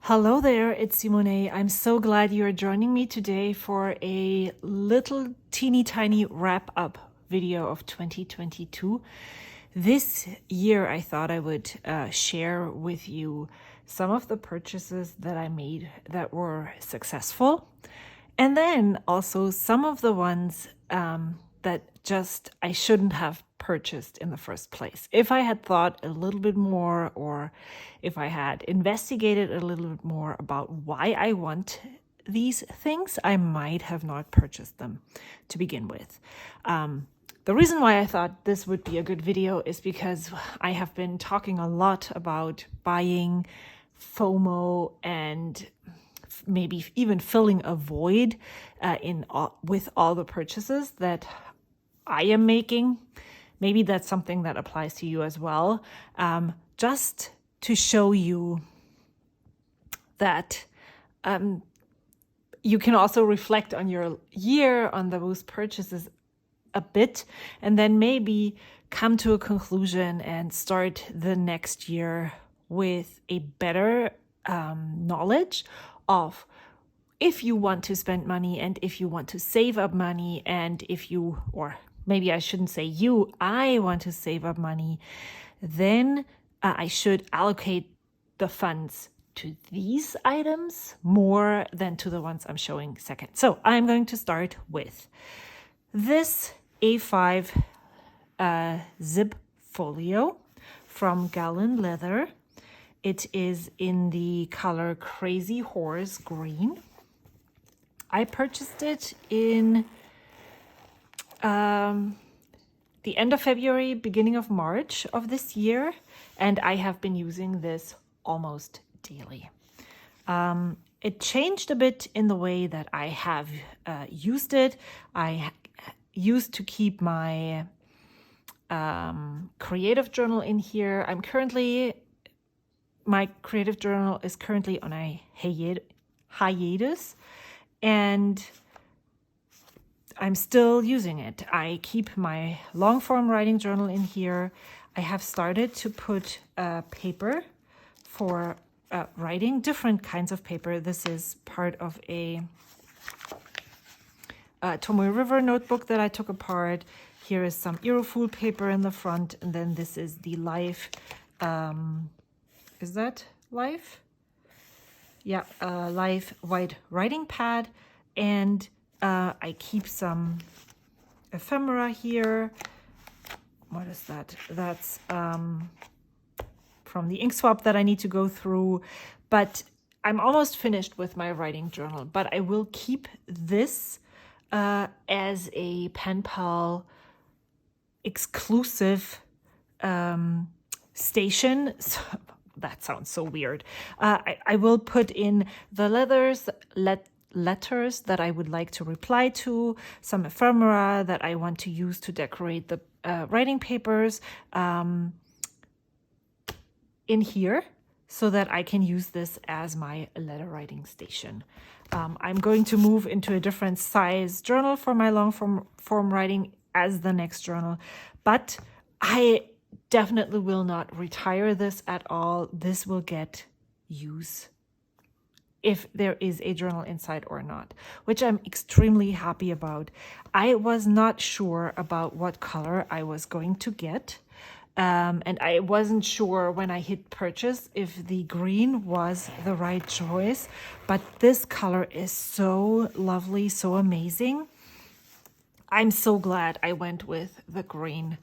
Hello there, it's Simone. I'm so glad you're joining me today for a little teeny tiny wrap up video of 2022. This year I thought I would share with you some of the purchases that I made that were successful, and then also some of the ones that just I shouldn't have purchased in the first place. If I had thought a little bit more, or if I had investigated a little bit more about why I want these things, I might have not purchased them to begin with. The reason why I thought this would be a good video is because I have been talking a lot about buying FOMO and maybe even filling a void with all the purchases that I am making. Maybe that's something that applies to you as well. Just to show you that you can also reflect on your year, on those purchases a bit, and then maybe come to a conclusion and start the next year with a better knowledge of if you want to spend money and if you want to save up money, and if you, or maybe I shouldn't say you, I want to save up money, then I should allocate the funds to these items more than to the ones I'm showing second. So I'm going to start with this A5 zip folio from Galen Leather. It is in the color Crazy Horse Green. I purchased it in the end of February, beginning of March of this year, and I have been using this almost daily. It changed a bit in the way that I have used it. I used to keep my creative journal in here. My creative journal is currently on a hiatus, and I'm still using it. I keep my long form writing journal in here. I have started to put paper for writing, different kinds of paper. This is part of a Tomoe River notebook that I took apart. Here is some Aerofoil paper in the front, and then this is the Life, is that Life? Yeah, Life white writing pad, and I keep some ephemera here. What is that? That's from the ink swap that I need to go through, but I'm almost finished with my writing journal. But I will keep this as a pen pal exclusive station. So, that sounds so weird. I will put in the letters that I would like to reply to, some ephemera that I want to use to decorate the writing papers in here, so that I can use this as my letter writing station. I'm going to move into a different size journal for my long form writing as the next journal, but I definitely will not retire this at all. This will get use if there is a journal inside or not, which I'm extremely happy about. I was not sure about what color I was going to get. And I wasn't sure when I hit purchase if the green was the right choice, but this color is so lovely, so amazing. I'm so glad I went with the green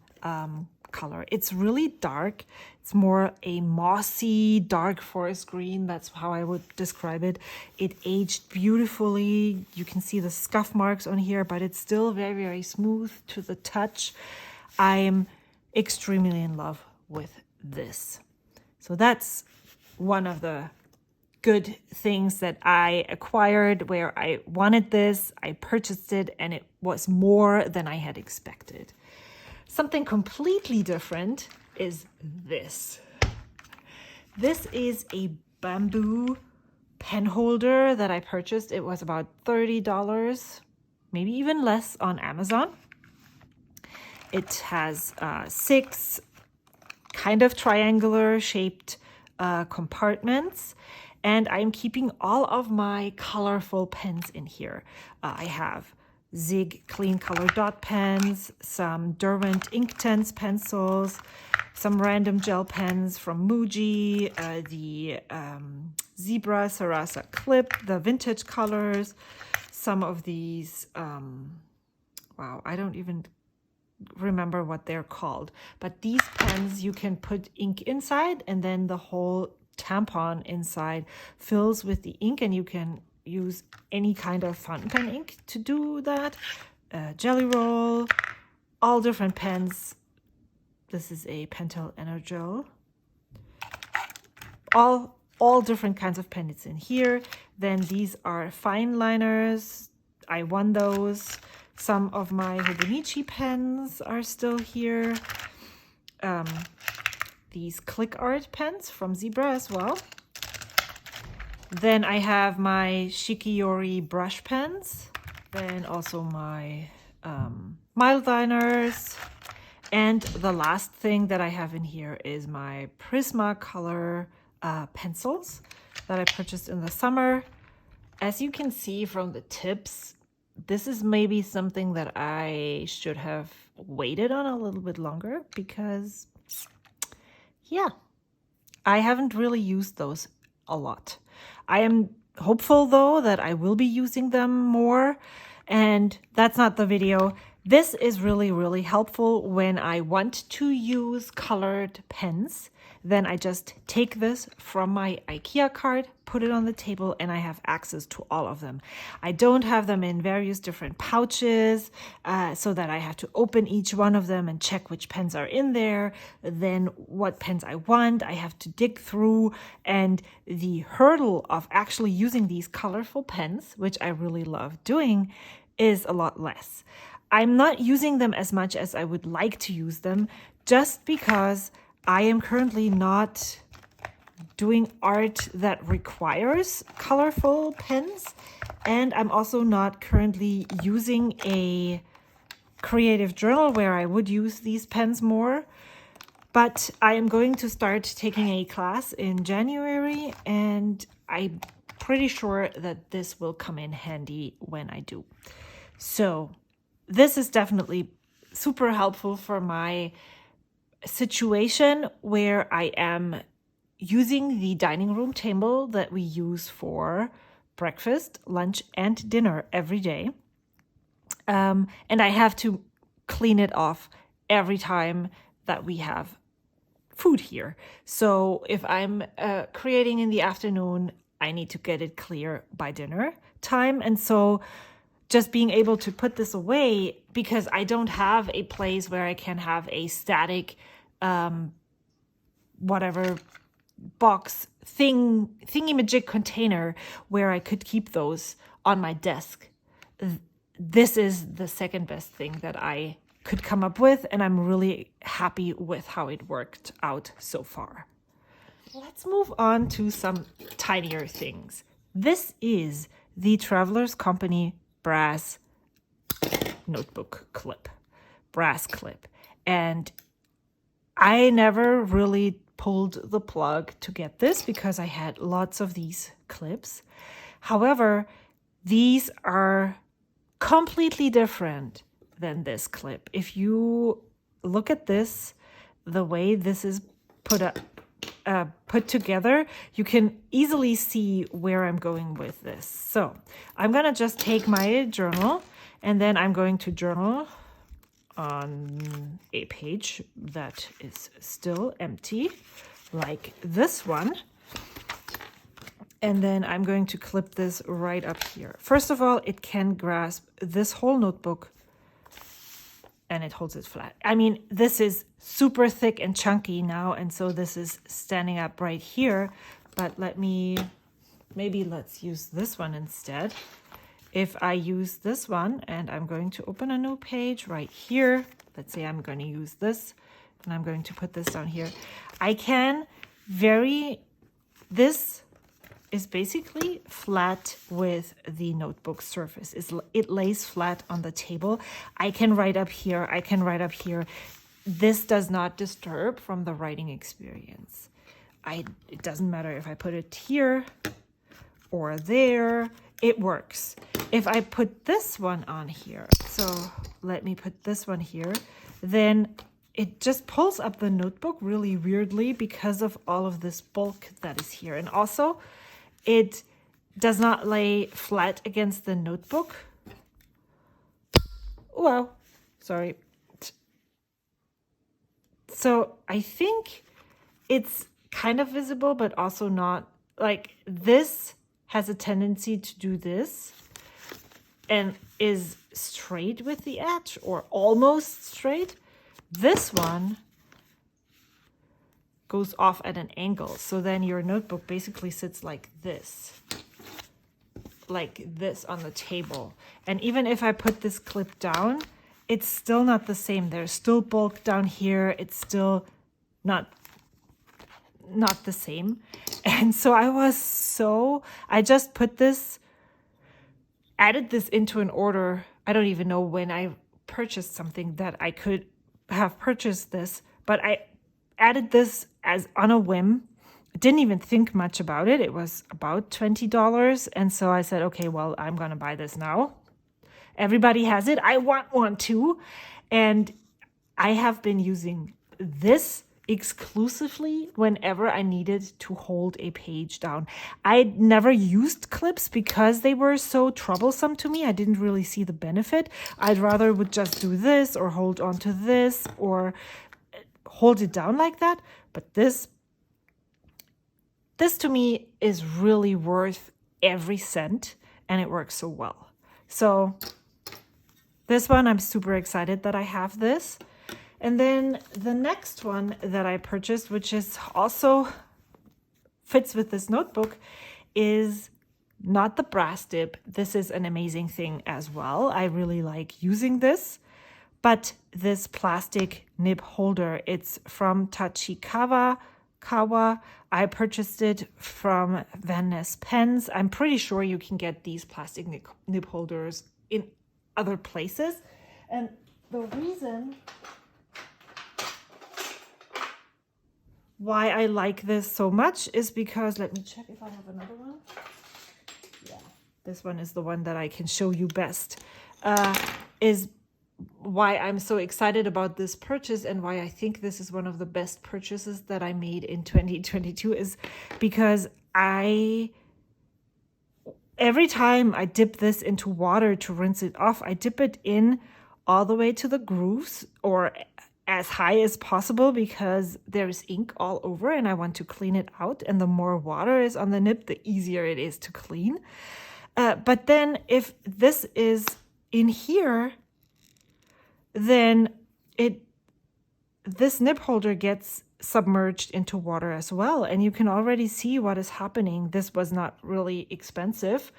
color. It's really dark. It's more a mossy, dark forest green. That's how I would describe it. It aged beautifully. You can see the scuff marks on here, but it's still very, very smooth to the touch. I'm extremely in love with this. So that's one of the good things that I acquired, where I wanted this, I purchased it, and it was more than I had expected. Something completely different is this. This is a bamboo pen holder that I purchased. It was about $30, maybe even less, on Amazon. It has 6 kind of triangular shaped compartments, And I'm keeping all of my colorful pens in here. I have Zig clean color dot pens, some Derwent Inktense pencils, some random gel pens from Muji, the Zebra Sarasa Clip, the vintage colors, some of these, wow, I don't even remember what they're called, but these pens you can put ink inside and then the whole tampon inside fills with the ink, and you can use any kind of fountain pen ink to do that. Jelly roll, all different pens. This is a Pentel Energel. All different kinds of pens in here. Then these are fine liners. I won those. Some of my Hobonichi pens are still here. These click art pens from Zebra as well. Then I have my Shikiori brush pens. Then also my mild liners. And the last thing that I have in here is my Prismacolor pencils that I purchased in the summer. As you can see from the tips, this is maybe something that I should have waited on a little bit longer because, yeah, I haven't really used those a lot. I am hopeful, though, that I will be using them more, and that's not the video. This is really, really helpful when I want to use colored pens. Then I just take this from my IKEA cart, put it on the table, and I have access to all of them. I don't have them in various different pouches, so that I have to open each one of them and check which pens are in there, then what pens I want. I have to dig through, and the hurdle of actually using these colorful pens, which I really love doing, is a lot less. I'm not using them as much as I would like to use them, just because I am currently not doing art that requires colorful pens, and I'm also not currently using a creative journal where I would use these pens more. But I am going to start taking a class in January, and I'm pretty sure that this will come in handy when I do. So this is definitely super helpful for my situation where I am using the dining room table that we use for breakfast, lunch, and dinner every day. And I have to clean it off every time that we have food here. So if I'm creating in the afternoon, I need to get it clear by dinner time. And so just being able to put this away, because I don't have a place where I can have a static whatever box thingy-majig container where I could keep those on my desk. This is the second best thing that I could come up with, and I'm really happy with how it worked out so far. Let's move on to some tinier things. This is the Traveler's Company brass notebook clip, brass clip. And I never really pulled the plug to get this because I had lots of these clips. However, these are completely different than this clip. If you look at this, the way this is put together, you can easily see where I'm going with this. So I'm going to just take my journal, and then I'm going to journal on a page that is still empty, like this one. And then I'm going to clip this right up here. First of all, it can grasp this whole notebook, and it holds it flat. I mean, this is super thick and chunky now, and so this is standing up right here. But maybe let's use this one instead. If I use this one, and I'm going to open a new page right here, let's say I'm going to use this, and I'm going to put this down here. I can this is basically flat with the notebook surface. It lays flat on the table. I can write up here. I can write up here. This does not disturb from the writing experience. it doesn't matter if I put it here or there, it works. If I put this one on here, so let me put this one here, then it just pulls up the notebook really weirdly because of all of this bulk that is here. And also it does not lay flat against the notebook. Well, sorry. So I think it's kind of visible, but also not. Like, this has a tendency to do this and is straight with the edge or almost straight. This one goes off at an angle. So then your notebook basically sits like this on the table. And even if I put this clip down, it's still not the same. There's still bulk down here. It's still not the same. And so I just put this, added this into an order. I don't even know when I purchased something that I could have purchased this, but I added this as on a whim. Didn't even think much about it. It was about $20. And so I said, okay, well, I'm going to buy this now. Everybody has it. I want one too. And I have been using this exclusively whenever I needed to hold a page down. I never used clips because they were so troublesome to me. I didn't really see the benefit. I'd rather would just do this or hold on to this or hold it down like that. But this to me is really worth every cent, and it works so well. So this one, I'm super excited that I have this. And then the next one that I purchased, which is also fits with this notebook, is not the brass tip. This is an amazing thing as well. I really like using this. But this plastic nib holder, it's from Kawa. I purchased it from Van Ness Pens. I'm pretty sure you can get these plastic nib holders in other places. And the reason why I like this so much is because, let me check if I have another one. Yeah, this one is the one that I can show you best. Is why I'm so excited about this purchase and why I think this is one of the best purchases that I made in 2022 is because every time I dip this into water to rinse it off, I dip it in all the way to the grooves or as high as possible because there's ink all over and I want to clean it out. And the more water is on the nib, the easier it is to clean. But then if this is in here, then this nib holder gets submerged into water as well. And you can already see what is happening. This was not really expensive.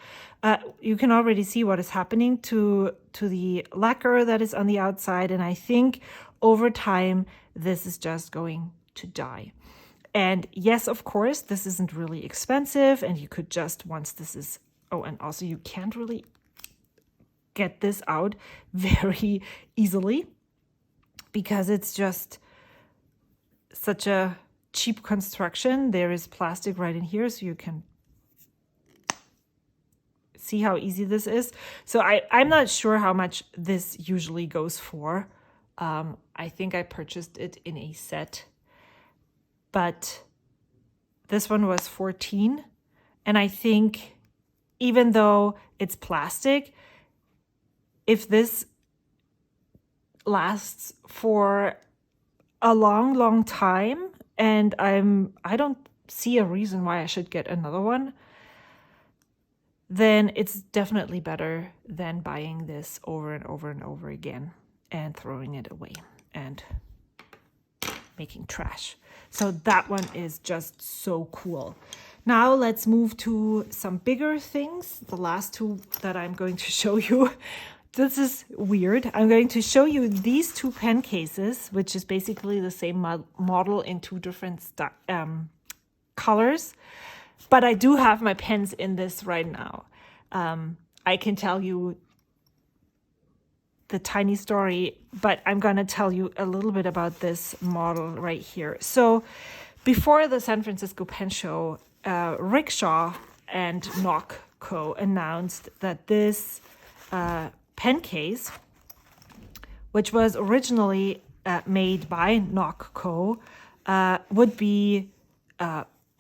You can already see what is happening to the lacquer that is on the outside. And I think over time, this is just going to die. And yes, of course, this isn't really expensive. And you could just, once this is, and also you can't really get this out very easily because it's just such a cheap construction. There is plastic right in here, so you can see how easy this is. So I'm not sure how much this usually goes for. I think I purchased it in a set, but this one was $14. And I think even though it's plastic, if this lasts for a long, long time, and I don't see a reason why I should get another one, then it's definitely better than buying this over and over and over again and throwing it away and making trash. So that one is just so cool. Now let's move to some bigger things. The last two that I'm going to show you. This is weird. I'm going to show you these two pen cases, which is basically the same model in two different colors. But I do have my pens in this right now. I can tell you the tiny story, but I'm going to tell you a little bit about this model right here. So Before the San Francisco Pen Show, Rickshaw and Knock Co. announced that this pen case, which was originally made by Knock Co., would be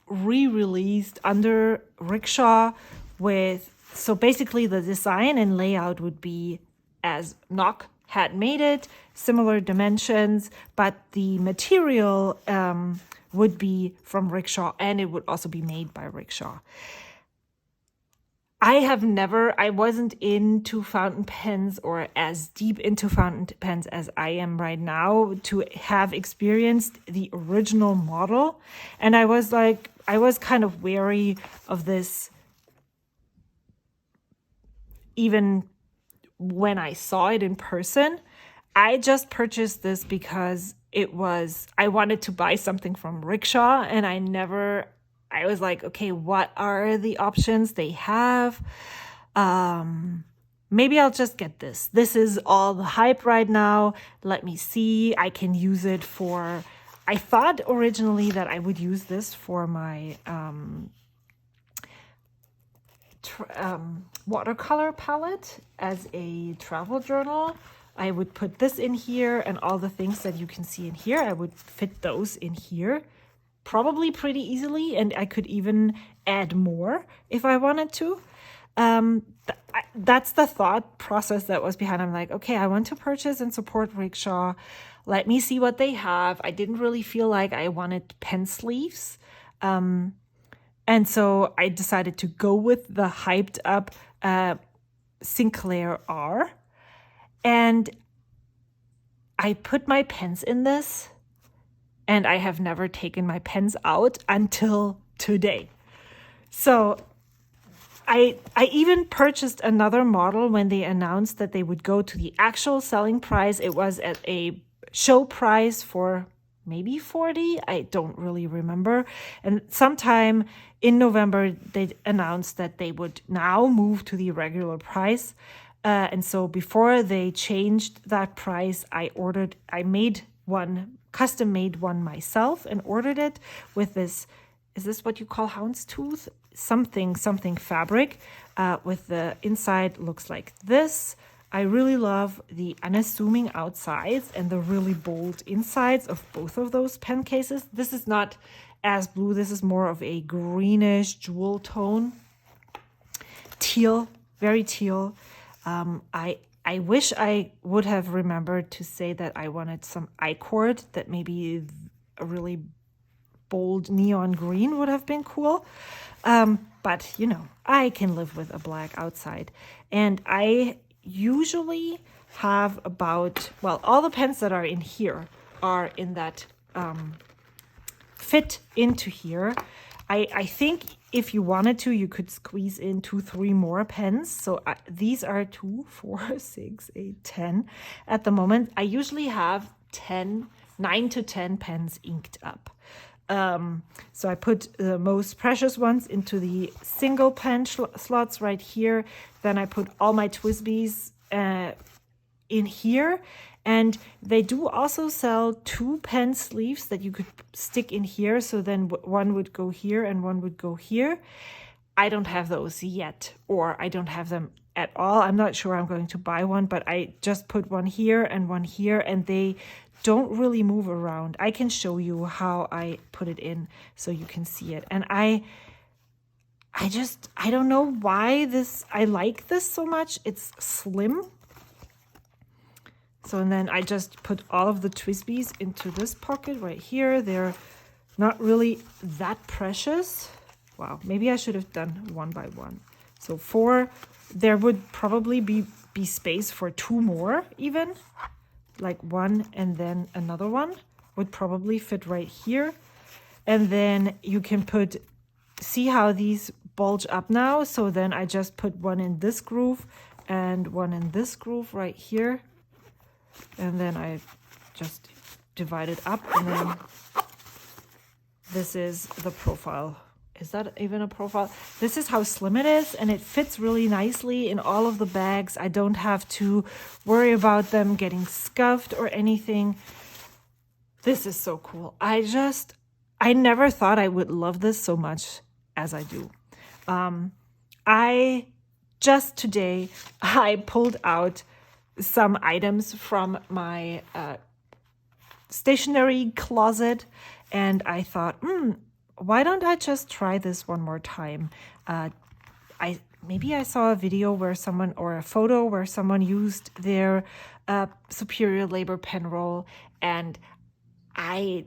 re-released under Rickshaw so basically the design and layout would be as Knock had made it, similar dimensions, but the material would be from Rickshaw, and it would also be made by Rickshaw. I wasn't into fountain pens or as deep into fountain pens as I am right now to have experienced the original model. And I was kind of wary of this even when I saw it in person. I just purchased this because I wanted to buy something from Rickshaw, and I was like, okay, what are the options they have? Maybe I'll just get this. This is all the hype right now. Let me see. I can use it I thought originally that I would use this for my watercolor palette as a travel journal. I would put this in here, and all the things that you can see in here, I would fit those in here probably pretty easily, and I could even add more if I wanted to. That's the thought process that was behind. I'm like, okay, I want to purchase and support Rickshaw. Let me see what they have. I didn't really feel like I wanted pen sleeves. And so I decided to go with the hyped up Sinclair R. And I put my pens in this, and I have never taken my pens out until today. So I even purchased another model when they announced that they would go to the actual selling price. It was at a show price for maybe $40. I don't really remember. And sometime in November, they announced that they would now move to the regular price. And so before they changed that price, I made one, custom made one myself, and ordered it with this, is this what you call houndstooth? Something fabric, with the inside looks like this. I really love the unassuming outsides and the really bold insides of both of those pen cases. This is not as blue. This is more of a greenish jewel tone. Teal, very teal. I wish I would have remembered to say that I wanted some I-cord, that maybe a really bold neon green would have been cool. But, I can live with a black outside. And I usually have all the pens that are in here are in that fit into here. I think if you wanted to, you could squeeze in 2-3 more pens. So these are 2, 4, 6, 8, 10 at the moment. I usually have 9 to 10 pens inked up. So I put the most precious ones into the single pen slots right here. Then I put all my TWSBIs in here. And they do also sell 2 pen sleeves that you could stick in here. So then one would go here and one would go here. I don't have those yet, or I don't have them at all. I'm not sure I'm going to buy one, but I just put one here, and they don't really move around. I can show you how I put it in so you can see it. And I don't know why I like this so much. It's slim. So, and then I just put all of the TWSBIs into this pocket right here. They're not really that precious. Wow, maybe I should have done one by one. So 4, there would probably be space for 2 more even. Like 1 and then another one would probably fit right here. And then you can see how these bulge up now. So then I just put one in this groove and one in this groove right here. And then I just divide it up, and then this is the profile. Is that even a profile? This is how slim it is, and it fits really nicely in all of the bags. I don't have to worry about them getting scuffed or anything. This is so cool. I I never thought I would love this so much as I do. I just today, I pulled out some items from my stationery closet, and I thought, why don't I just try this one more time? Maybe I saw a video where someone, or a photo where someone used their Superior Labor pen roll, and I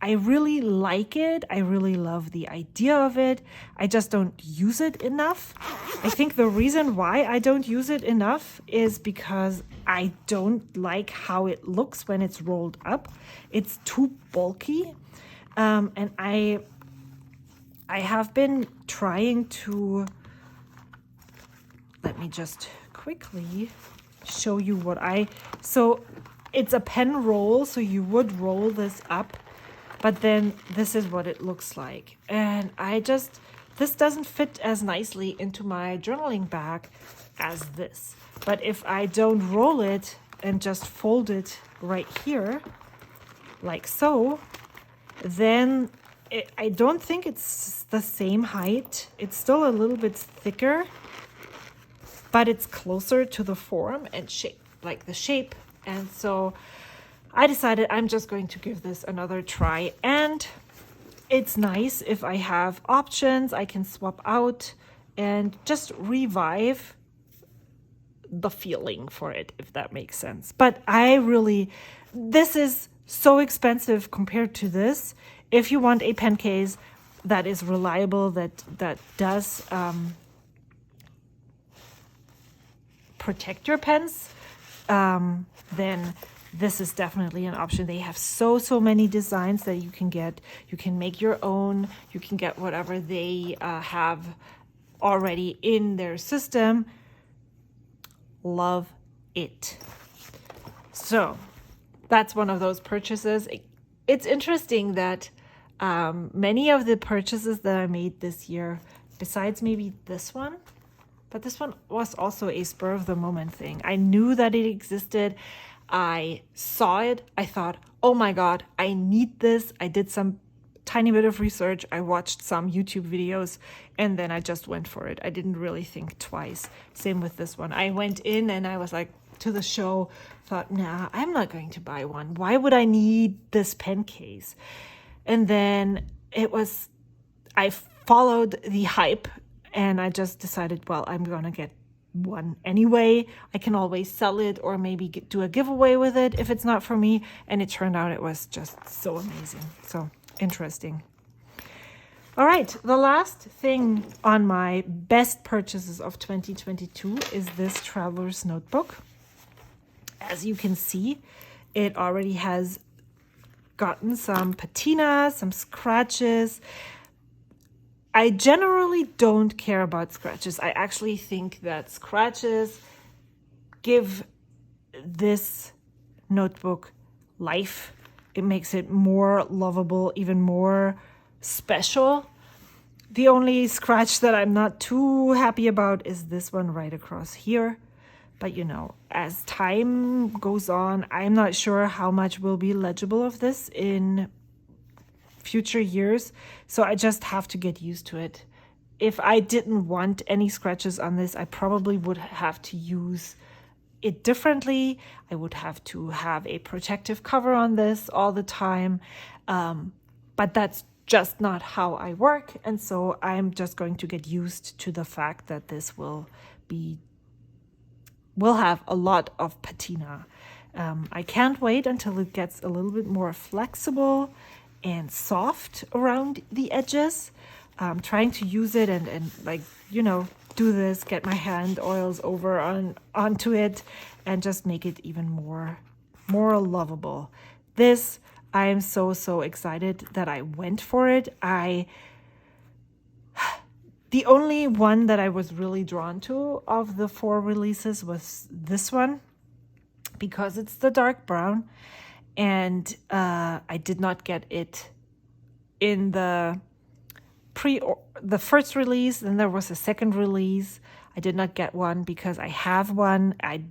really like it. I really love the idea of it. I just don't use it enough. I think the reason why I don't use it enough is because I don't like how it looks when it's rolled up. It's too bulky. And I have been trying to, let me just quickly show you so it's a pen roll, so you would roll this up, but then this is what it looks like. And this doesn't fit as nicely into my journaling bag as this. But if I don't roll it and just fold it right here, like so, then I don't think it's the same height. It's still a little bit thicker, but it's closer to the form and shape, like the shape. And so I decided I'm just going to give this another try. And it's nice if I have options I can swap out and just revive the feeling for it, if that makes sense. But this is so expensive compared to this. If you want a pen case that is reliable, that does protect your pens, then this is definitely an option. They have so many designs that you can get. You can make your own. You can get whatever they have already in their system. Love it. So that's one of those purchases. It's interesting that many of the purchases that I made this year, besides maybe this one, but this one was also a spur of the moment thing. I knew that it existed. I saw it. I thought, oh my God, I need this. I did some tiny bit of research. I watched some YouTube videos, and then I just went for it. I didn't really think twice. Same with this one. I went in and I was like, to the show, thought, nah, I'm not going to buy one. Why would I need this pen case? And then I followed the hype, and I just decided, well, I'm going to get one anyway. I can always sell it or maybe do a giveaway with it if it's not for me. And it turned out it was just so amazing. So interesting. All right. The last thing on my best purchases of 2022 is this traveler's notebook. As you can see, it already has gotten some patina, some scratches. I generally don't care about scratches. I actually think that scratches give this notebook life. It makes it more lovable, even more special. The only scratch that I'm not too happy about is this one right across here. But as time goes on, I'm not sure how much will be legible of this in future years, so I just have to get used to it. If I didn't want any scratches on this, I probably would have to use it differently. I would have to have a protective cover on this all the time, but that's just not how I work, and so I'm just going to get used to the fact that this will have a lot of patina. I can't wait until it gets a little bit more flexible and soft around the edges. I'm trying to use it and do this, get my hand oils onto it and just make it even more lovable. This, I am so excited that I went for it. The only one that I was really drawn to of the 4 releases was this one, because it's the dark brown, and I did not get it in the first release. Then there was a second release. I did not get one because I have one. I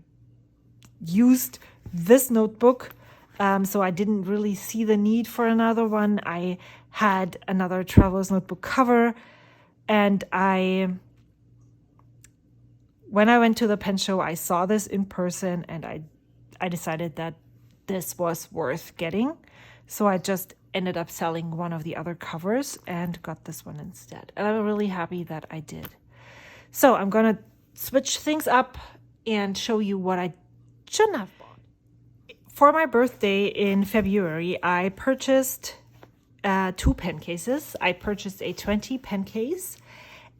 used this notebook, so I didn't really see the need for another one. I had another traveler's notebook cover, and when I went to the pen show, I saw this in person, and I decided that this was worth getting. So I just ended up selling one of the other covers and got this one instead. And I'm really happy that I did. So I'm going to switch things up and show you what I shouldn't have bought. For my birthday in February, I purchased 2 pen cases. I purchased a 20 pen case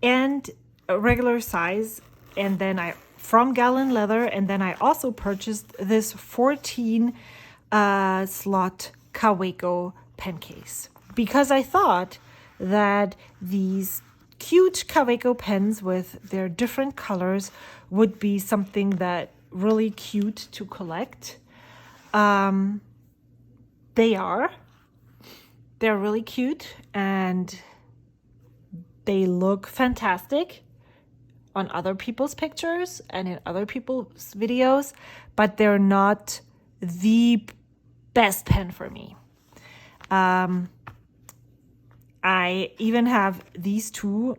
and a regular size, and then from Galen Leather, and then I also purchased this 14 slot Kaweco pen case because I thought that these cute Kaweco pens with their different colors would be something that really cute to collect. They're really cute and they look fantastic on other people's pictures and in other people's videos, but they're not the best pen for me. I even have these 2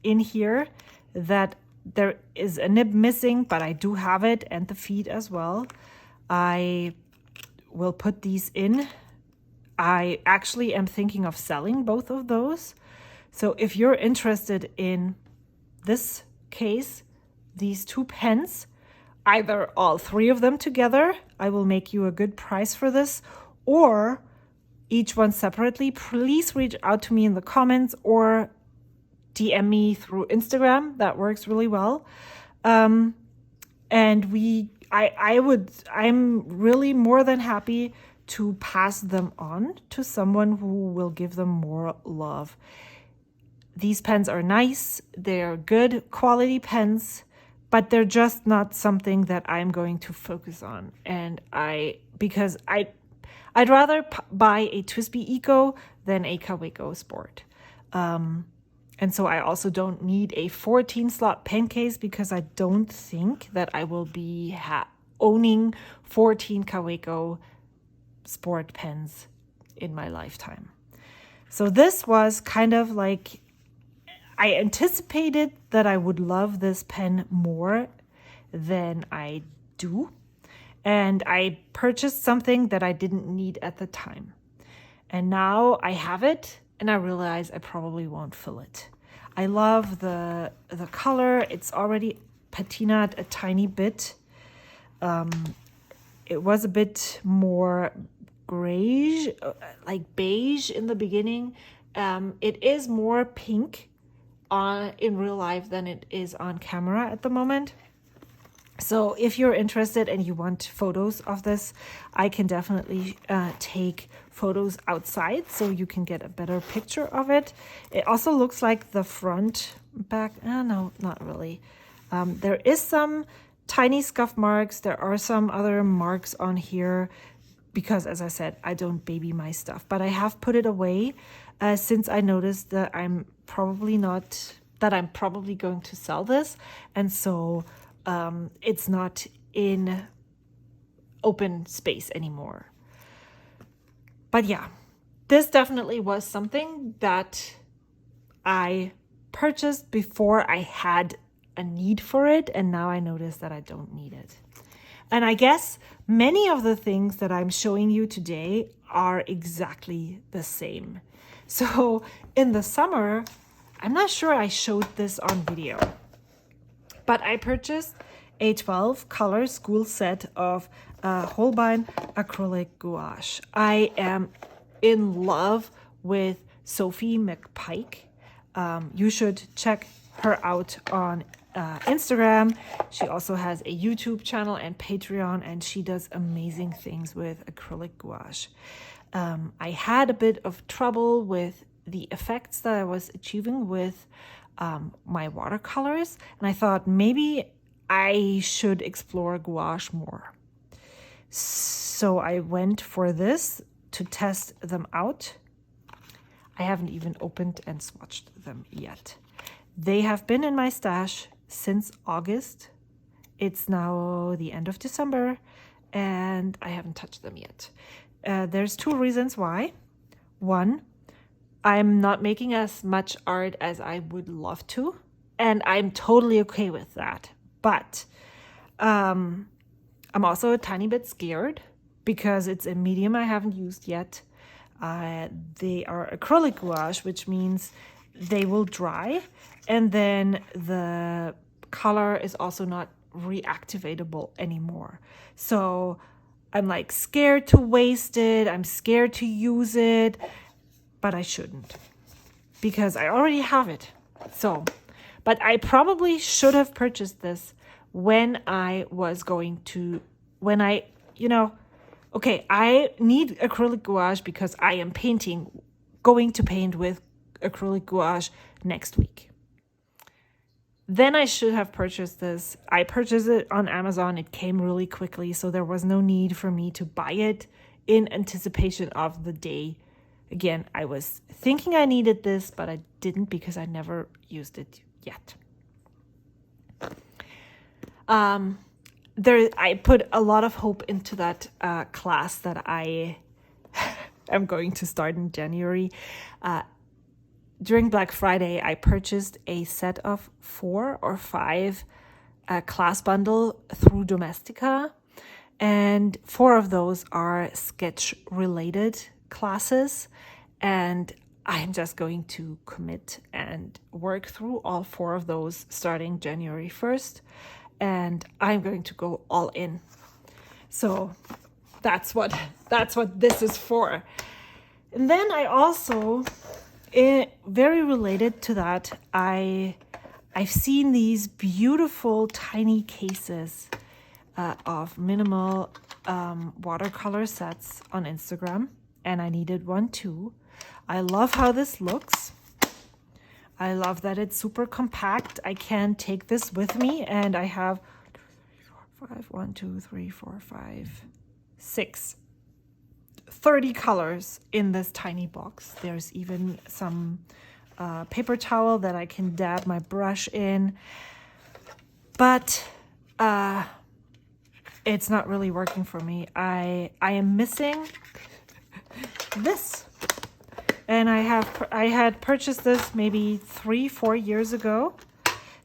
in here that there is a nib missing, but I do have it, and the feet as well. I will put these in. I actually am thinking of selling both of those. So if you're interested in this case, these 2 pens, either all 3 of them together, I will make you a good price for this, or each one separately, please reach out to me in the comments or DM me through Instagram. That works really well. And I'm really more than happy to pass them on to someone who will give them more love. These pens are nice, they're good quality pens, but they're just not something that I'm going to focus on. And because I'd rather buy a TWSBI Eco than a Kaweco Sport. And so I also don't need a 14 slot pen case because I don't think that I will be owning 14 Kaweco Sport pens in my lifetime. So this was kind of like, I anticipated that I would love this pen more than I do. And I purchased something that I didn't need at the time. And now I have it and I realize I probably won't fill it. I love the color. It's already patinaed a tiny bit. It was a bit more grayish, like beige in the beginning. It is more pink in real life than it is on camera at the moment. So if you're interested and you want photos of this, I can definitely take photos outside so you can get a better picture of it. It also looks like the front back. No, not really. There is some tiny scuff marks. There are some other marks on here because, as I said, I don't baby my stuff. But I have put it away since I noticed that I'm probably going to sell this. And so it's not in open space anymore. But yeah, this definitely was something that I purchased before I had a need for it, and now I notice that I don't need it. And I guess many of the things that I'm showing you today are exactly the same. So in the summer, I'm not sure I showed this on video, but I purchased a 12 color school set of Holbein acrylic gouache. I am in love with Sophie McPike. You should check her out on Instagram. She also has a YouTube channel and Patreon, and she does amazing things with acrylic gouache. I had a bit of trouble with the effects that I was achieving with my watercolors, and I thought maybe I should explore gouache more. So I went for this to test them out. I haven't even opened and swatched them yet. They have been in my stash since August. It's now the end of December and I haven't touched them yet. There's 2 reasons why. One, I'm not making as much art as I would love to, and I'm totally okay with that. But I'm also a tiny bit scared because it's a medium I haven't used yet. They are acrylic gouache, which means they will dry, and then the color is also not reactivatable anymore. So I'm like scared to waste it. I'm scared to use it, but I shouldn't because I already have it. So, but I probably should have purchased this when I was going to, okay, I need acrylic gouache because I am going to paint with acrylic gouache next week. Then I should have purchased this. I purchased it on Amazon. It came really quickly, so there was no need for me to buy it in anticipation of the day. Again, I was thinking I needed this, but I didn't because I never used it yet. I put a lot of hope into that class that I am going to start in January. During Black Friday, I purchased a set of 4 or 5 class bundle through Domestika, and 4 of those are sketch-related classes, and I'm just going to commit and work through all 4 of those starting January 1st, and I'm going to go all in. So that's what this is for. And then I also, very related to that, I've seen these beautiful tiny cases of minimal watercolor sets on Instagram, and I needed one too. I love how this looks. I love that it's super compact. I can take this with me, and I have 30 colors in this tiny box. There's even some paper towel that I can dab my brush in, but it's not really working for me. I am missing this. And I had purchased this maybe 3-4 years ago.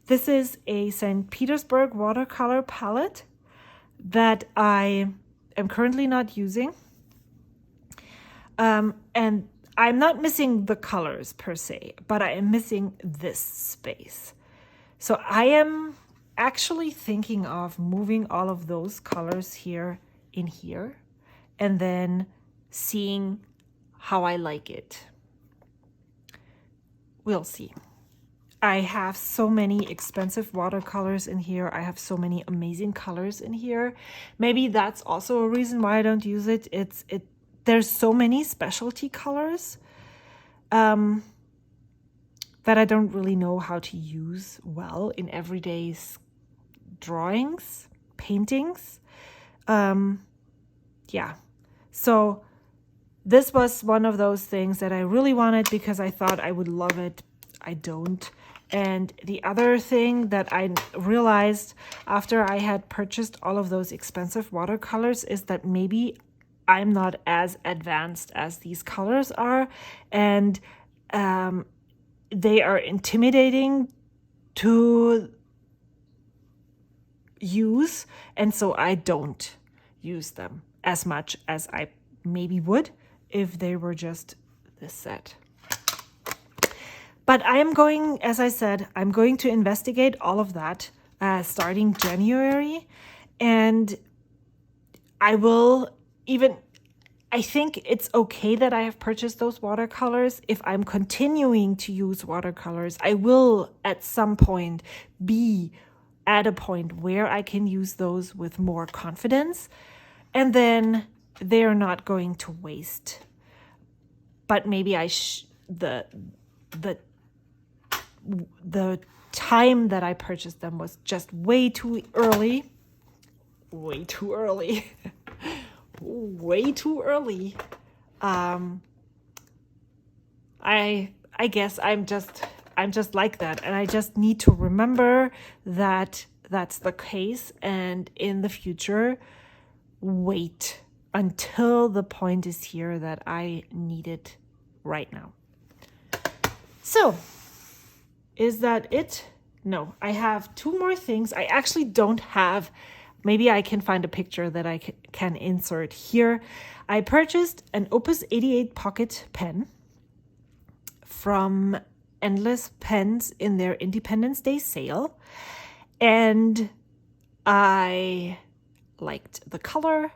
This is a St. Petersburg watercolor palette that I am currently not using. And I'm not missing the colors per se, but I am missing this space. So I am actually thinking of moving all of those colors here in here and then seeing how I like it. We'll see. I have so many expensive watercolors in here. I have so many amazing colors in here. Maybe that's also a reason why I don't use it. There's so many specialty colors that I don't really know how to use well in everyday drawings, paintings. Yeah. So this was one of those things that I really wanted because I thought I would love it. I don't. And the other thing that I realized after I had purchased all of those expensive watercolors is that maybe I'm not as advanced as these colors are, and they are intimidating to use, and so I don't use them as much as I maybe would if they were just this set. But I am going, as I said, I'm going to investigate all of that starting January, and I think it's okay that I have purchased those watercolors. If I'm continuing to use watercolors, I will at some point be at a point where I can use those with more confidence, and then they're not going to waste. But maybe the time that I purchased them was just way too early. Way too early. I guess I'm just like that, and I just need to remember that that's the case, and in the future wait until the point is here that I need it right now. So, is that it? No, I have two more things. I actually don't have, maybe I can find a picture that I can insert here. I purchased an Opus 88 pocket pen from Endless Pens in their Independence Day sale. And I liked the color,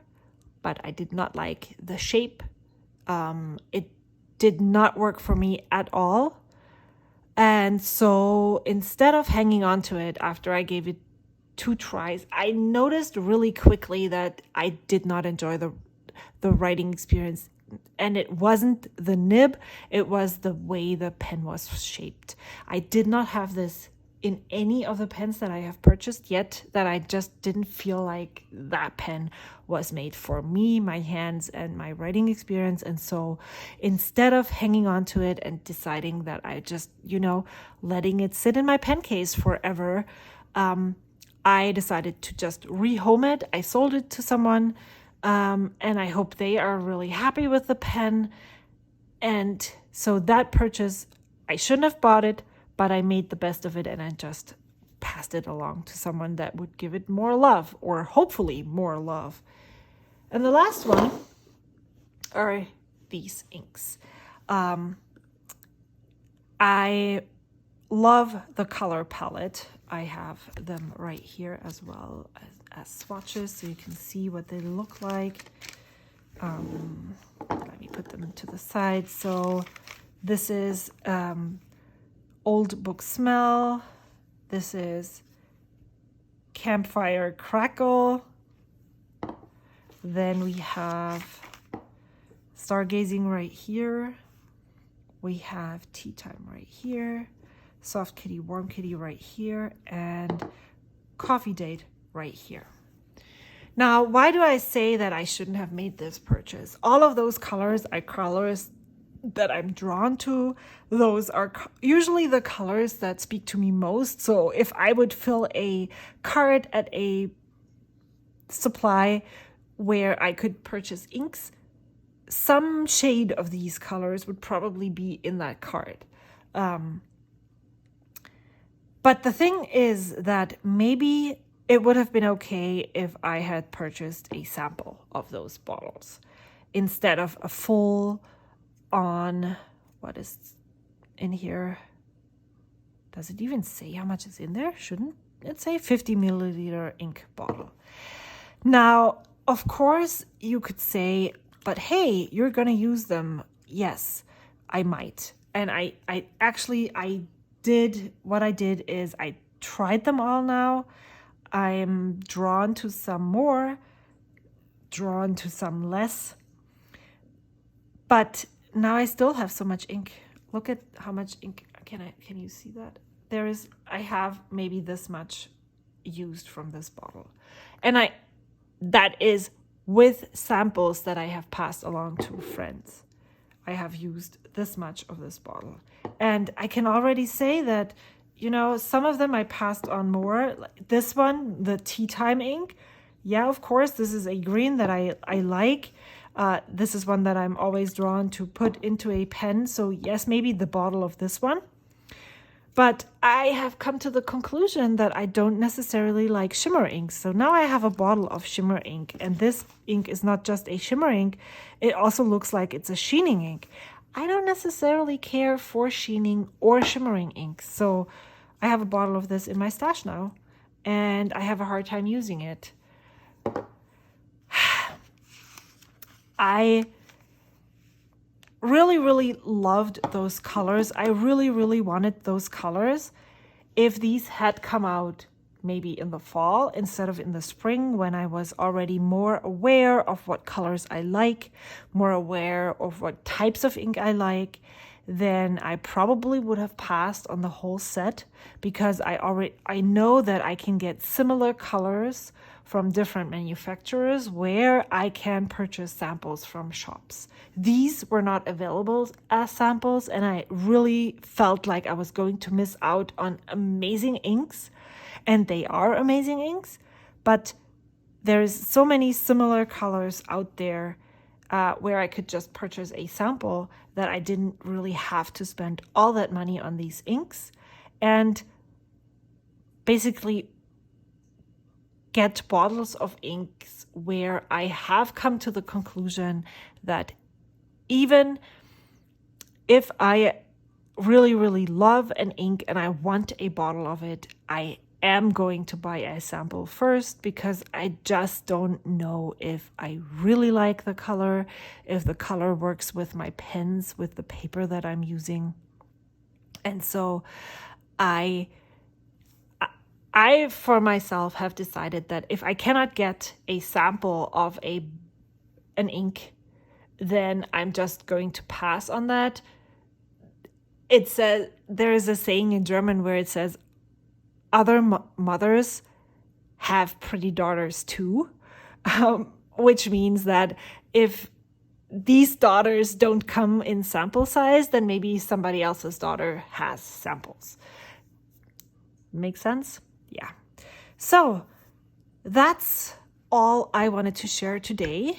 but I did not like the shape. It did not work for me at all. And so instead of hanging on to it after I gave it 2 tries, I noticed really quickly that I did not enjoy the writing experience. And it wasn't the nib, it was the way the pen was shaped. I did not have this in any of the pens that I have purchased yet, that I just didn't feel like that pen was made for me, my hands, and my writing experience. And so instead of hanging on to it and deciding that I just, letting it sit in my pen case forever, I decided to just rehome it. I sold it to someone, and I hope they are really happy with the pen. And so that purchase, I shouldn't have bought it, but I made the best of it, and I just passed it along to someone that would give it more love, or hopefully more love. And the last one are these inks. I love the color palette. I have them right here as well as swatches, so you can see what they look like. Let me put them to the side. So this is Old Book Smell. This is Campfire Crackle. Then we have Stargazing right here. We have Tea Time right here. Soft Kitty, Warm Kitty right here. And Coffee Date right here. Now, why do I say that I shouldn't have made this purchase? All of those colors are colors that I'm drawn to. Those are usually the colors that speak to me most. So if I would fill a cart at a supply where I could purchase inks, some shade of these colors would probably be in that cart. But the thing is that maybe it would have been okay if I had purchased a sample of those bottles instead of a full on, what is in here? Does it even say how much is in there? Shouldn't it say 50 milliliter ink bottle? Now, of course, you could say, but hey, you're going to use them. Yes, I might. And I did, what I did is I tried them all now. I'm drawn to some more, drawn to some less. But now I still have so much ink. Look at how much ink. Can you see that? I have maybe this much used from this bottle. And that is with samples that I have passed along to friends. I have used this much of this bottle. And I can already say that, some of them I passed on more. Like this one, the Tea Time ink. Yeah, of course, this is a green that I like. This is one that I'm always drawn to put into a pen. So yes, maybe the bottle of this one. But I have come to the conclusion that I don't necessarily like shimmer inks. So now I have a bottle of shimmer ink. And this ink is not just a shimmer ink. It also looks like it's a sheening ink. I don't necessarily care for sheening or shimmering ink. So I have a bottle of this in my stash now. And I have a hard time using it. I really, really loved those colors. I really, really wanted those colors. If these had come out maybe in the fall instead of in the spring, when I was already more aware of what colors I like, more aware of what types of ink I like, then I probably would have passed on the whole set, because I know that I can get similar colors from different manufacturers where I can purchase samples from shops. These were not available as samples, and I really felt like I was going to miss out on amazing inks. And they are amazing inks, but there's so many similar colors out there where I could just purchase a sample, that I didn't really have to spend all that money on these inks, and basically get bottles of inks where I have come to the conclusion that even if I really, really love an ink and I want a bottle of it, I am going to buy a sample first, because I just don't know if I really like the color, if the color works with my pens, with the paper that I'm using. And so I for myself have decided that if I cannot get a sample of an ink, then I'm just going to pass on that. It says, there is a saying in German where it says, other mothers have pretty daughters too, which means that if these daughters don't come in sample size, then maybe somebody else's daughter has samples. Make sense? Yeah. So that's all I wanted to share today.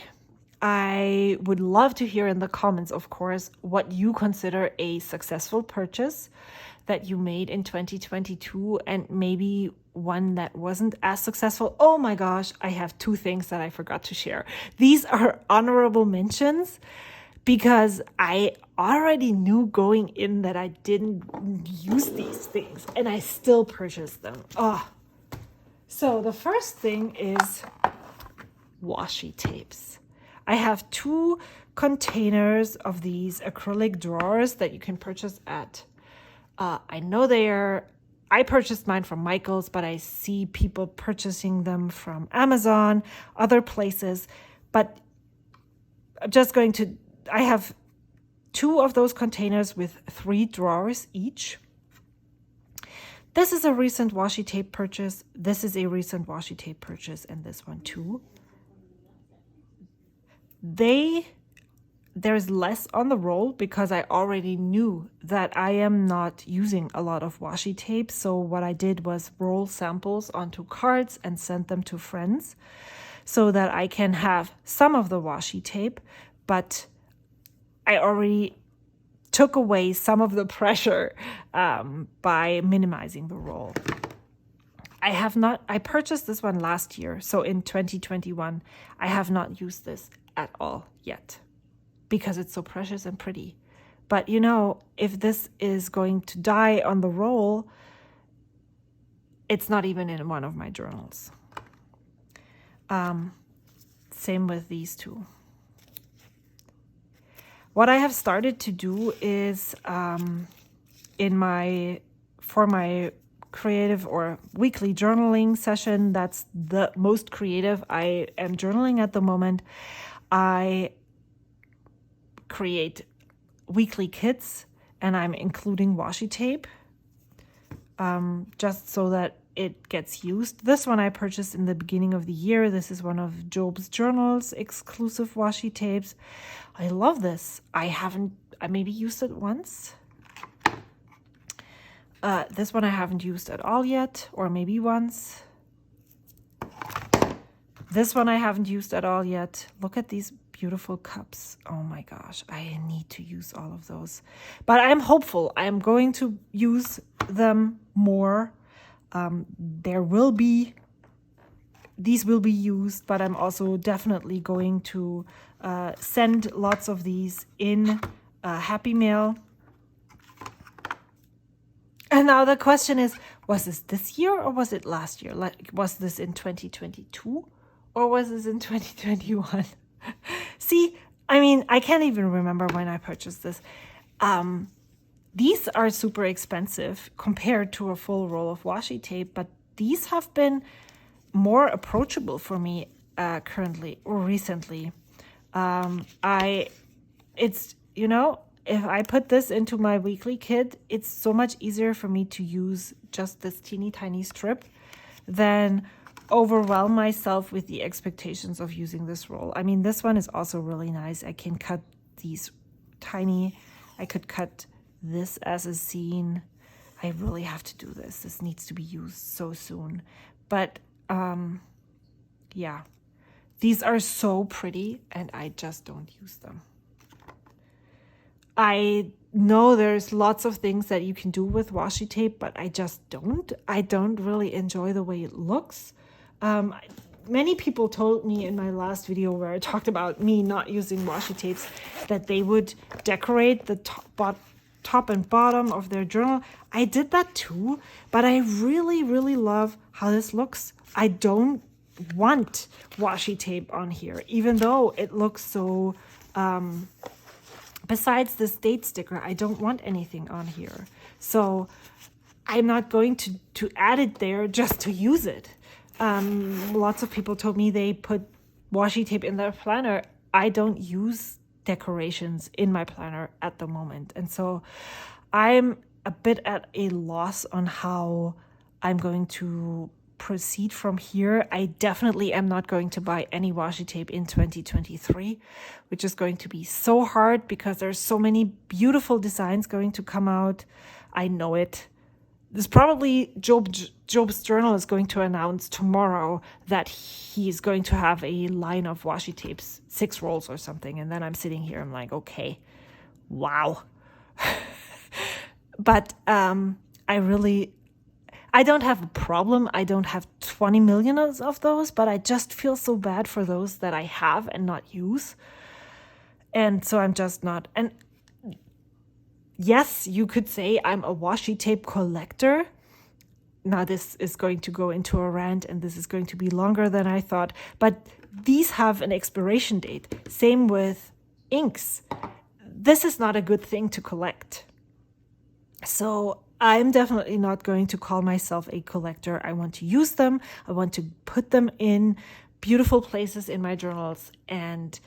I would love to hear in the comments, of course, what you consider a successful purchase that you made in 2022, and maybe one that wasn't as successful. Oh my gosh, I have 2 things that I forgot to share. These are honorable mentions because I already knew going in that I didn't use these things, and I still purchased them. So the first thing is washi tapes. I have 2 containers of these acrylic drawers that you can purchase at, I know I purchased mine from Michael's, but I see people purchasing them from Amazon, other places. But I have 2 of those containers with 3 drawers each. This is a recent washi tape purchase. This is a recent washi tape purchase, and this one too. There's less on the roll because I already knew that I am not using a lot of washi tape. So what I did was roll samples onto cards and send them to friends so that I can have some of the washi tape, but I already took away some of the pressure by minimizing the roll. I purchased this one last year, so in 2021, I have not used this at all yet, because it's so precious and pretty. But if this is going to die on the roll, it's not even in one of my journals. Same with these 2. What I have started to do is for my creative or weekly journaling session, that's the most creative I am journaling at the moment, I create weekly kits, and I'm including washi tape just so that it gets used. This one I purchased in the beginning of the year. This is one of Job's Journals exclusive washi tapes. I love this. I maybe used it once. This one I haven't used at all yet, or maybe once. This one I haven't used at all yet. Look at these beautiful cups. Oh my gosh, I need to use all of those. But I'm hopeful. I'm going to use them more. These will be used, but I'm also definitely going to send lots of these in Happy Mail. And now the question is, was this year or was it last year? Was this in 2022 or was this in 2021? See, I can't even remember when I purchased this. These are super expensive compared to a full roll of washi tape, but these have been more approachable for me currently or recently. If I put this into my weekly kit, it's so much easier for me to use just this teeny tiny strip than overwhelm myself with the expectations of using this roll. This one is also really nice. I can cut these tiny, I could cut this as a scene. I really have to do this. This needs to be used so soon. But yeah, These are so pretty and I just don't use them. I know there's lots of things that you can do with washi tape, but I just don't. I don't really enjoy the way it looks. Many people told me in my last video where I talked about me not using washi tapes that they would decorate the top and bottom of their journal. I did that too, but I really, really love how this looks. I don't want washi tape on here, even though it looks so... Besides this date sticker, I don't want anything on here. So I'm not going to add it there just to use it. Lots of people told me they put washi tape in their planner. I don't use decorations in my planner at the moment. And so I'm a bit at a loss on how I'm going to proceed from here. I definitely am not going to buy any washi tape in 2023, which is going to be so hard because there's so many beautiful designs going to come out. I know it. This probably Job's journal is going to announce tomorrow that he's going to have a line of washi tapes, 6 rolls or something. And then I'm sitting here, I'm like, okay, wow. But I don't have a problem. I don't have 20 million of those, but I just feel so bad for those that I have and not use. And so I'm just not. And yes, you could say I'm a washi tape collector. Now this is going to go into a rant and this is going to be longer than I thought, but these have an expiration date. Same with inks. This is not a good thing to collect. So I'm definitely not going to call myself a collector. I want to use them. I want to put them in beautiful places in my journals and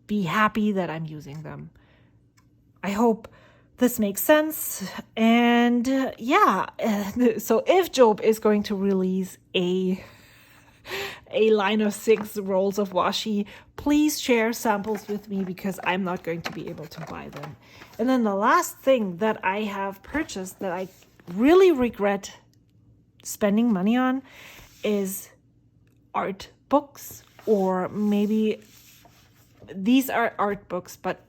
be happy that I'm using them. I hope this makes sense. And so if Job is going to release a line of 6 rolls of washi, please share samples with me because I'm not going to be able to buy them. And then the last thing that I have purchased that I really regret spending money on is art books, or maybe these are art books, but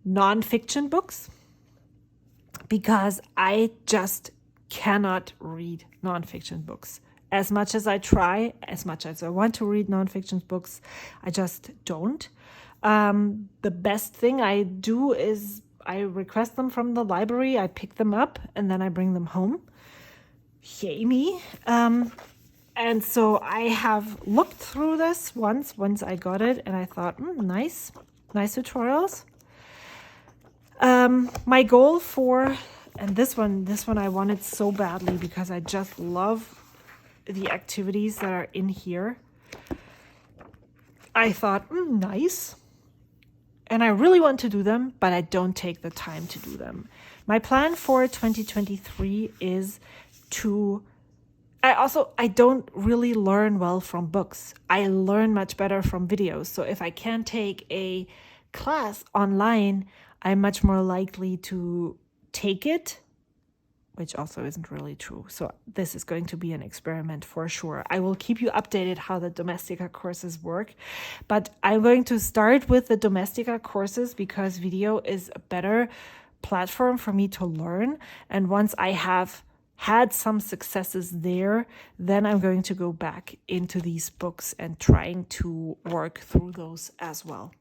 nonfiction books, because I just cannot read nonfiction books. As much as I try, as much as I want to read nonfiction books, I just don't. The best thing I do is I request them from the library, I pick them up, and then I bring them home. Yay me. And so I have looked through this once I got it, and I thought, nice tutorials. My goal for, and this one I wanted so badly because I just love the activities that are in here. I thought, nice. And I really want to do them, but I don't take the time to do them. My plan for 2023 is I don't really learn well from books. I learn much better from videos. So if I can't take a class online, I'm much more likely to take it, which also isn't really true. So this is going to be an experiment for sure. I will keep you updated how the Domestika courses work, but I'm going to start with the Domestika courses because video is a better platform for me to learn. And once I have had some successes there, then I'm going to go back into these books and trying to work through those as well.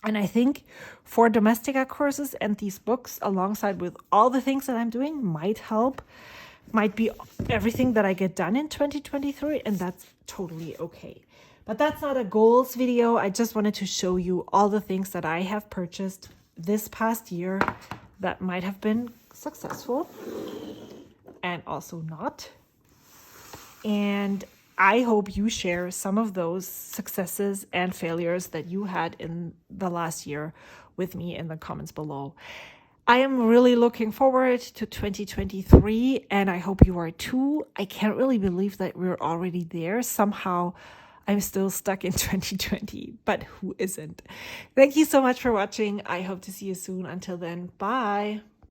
And I think for Domestika courses and these books, alongside with all the things that I'm doing, might be everything that I get done in 2023, and that's totally okay. But that's not a goals video. I just wanted to show you all the things that I have purchased this past year that might have been successful and also not. And I hope you share some of those successes and failures that you had in the last year with me in the comments below. I am really looking forward to 2023, and I hope you are too. I can't really believe that we're already there. Somehow I'm still stuck in 2020, but who isn't? Thank you so much for watching. I hope to see you soon. Until then, bye.